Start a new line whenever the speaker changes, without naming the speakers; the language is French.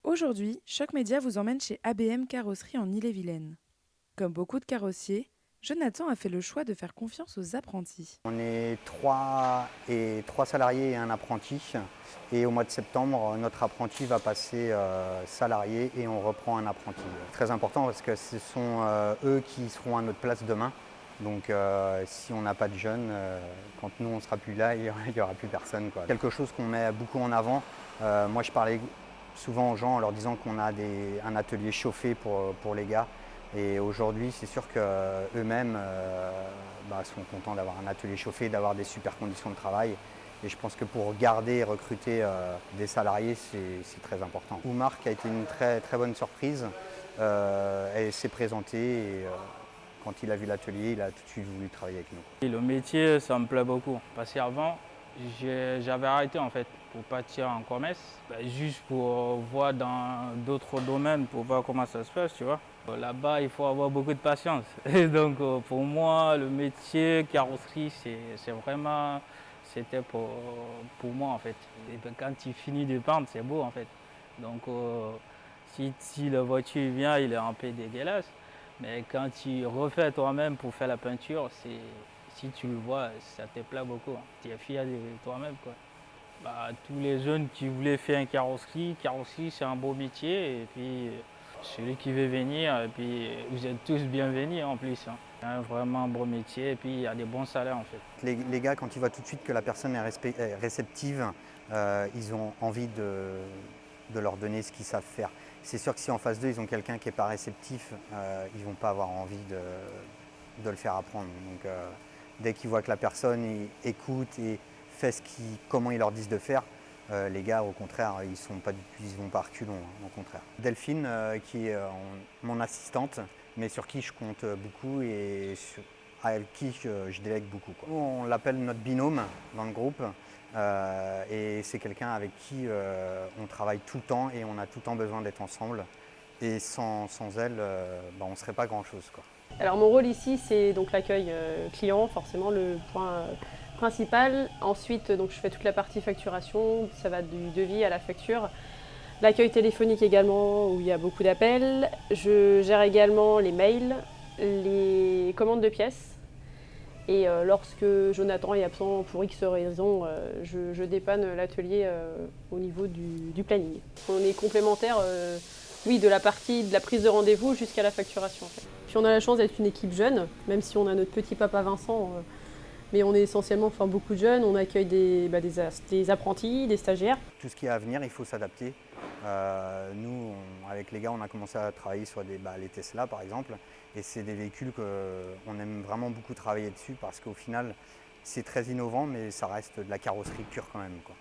Aujourd'hui, Choc Média vous emmène chez ABM Carrosserie en Ille-et-Vilaine. Comme beaucoup de carrossiers, Jonathan a fait le choix de faire confiance aux apprentis.
On est trois salariés et un apprenti. Et au mois de septembre, notre apprenti va passer salarié et on reprend un apprenti. Très important parce que ce sont eux qui seront à notre place demain. Donc si on n'a pas de jeunes, quand nous on ne sera plus là, il n'y aura plus personne, quoi. Quelque chose qu'on met beaucoup en avant, moi je parlais souvent aux gens en leur disant qu'on a un atelier chauffé pour les gars. Et aujourd'hui, c'est sûr qu'eux-mêmes sont contents d'avoir un atelier chauffé, d'avoir des super conditions de travail. Et je pense que pour garder et recruter des salariés, c'est très important. Oumar qui a été une très, très bonne surprise. Elle s'est présentée et quand il a vu l'atelier, il a tout de suite voulu travailler avec nous.
Et le métier, ça me plaît beaucoup. Parce qu'avant, j'avais arrêté en fait pour partir en commerce, juste pour voir dans d'autres domaines, pour voir comment ça se passe, tu vois. Là-bas, il faut avoir beaucoup de patience. Et donc, pour moi, le métier carrosserie, c'était pour moi en fait. Et ben, quand tu finis de peindre, c'est beau en fait. Donc, si la voiture vient, il est un peu dégueulasse. Mais quand tu refais toi-même pour faire la peinture, si tu le vois, ça te plaît beaucoup. Tu es fier de toi-même, quoi. Tous les jeunes qui voulaient faire une carrosserie c'est un beau métier. Et puis celui qui veut venir, et puis vous êtes tous bienvenus en plus. C'est un vraiment beau métier et puis il y a des bons salaires en fait.
Les gars, quand ils voient tout de suite que la personne est réceptive, ils ont envie de leur donner ce qu'ils savent faire. C'est sûr que si en face d'eux, ils ont quelqu'un qui n'est pas réceptif, ils ne vont pas avoir envie de le faire apprendre. Donc, dès qu'ils voient que la personne écoute et fait comment ils leur disent de faire, les gars, au contraire, ils ne vont pas reculons, hein, au contraire. Delphine, qui est mon assistante, mais sur qui je compte beaucoup et avec qui je délègue beaucoup, quoi. On l'appelle notre binôme dans le groupe. Et c'est quelqu'un avec qui on travaille tout le temps et on a tout le temps besoin d'être ensemble. Et sans elle, on ne serait pas grand-chose, quoi.
Alors mon rôle ici, c'est donc l'accueil client, forcément le point principal. Ensuite, donc, je fais toute la partie facturation, ça va du devis à la facture. L'accueil téléphonique également, où il y a beaucoup d'appels. Je gère également les mails, les commandes de pièces. Et lorsque Jonathan est absent pour X raisons, je dépanne l'atelier au niveau du planning. On est complémentaires oui, de la prise de rendez-vous jusqu'à la facturation. En fait. Puis on a la chance d'être une équipe jeune, même si on a notre petit papa Vincent, mais on est essentiellement beaucoup de jeunes. On accueille des apprentis, des stagiaires.
Tout ce qui est à venir, il faut s'adapter. Nous, avec les gars, on a commencé à travailler sur les Tesla par exemple. Et c'est des véhicules qu'on aime vraiment beaucoup travailler dessus parce qu'au final, c'est très innovant, mais ça reste de la carrosserie pure quand même, quoi.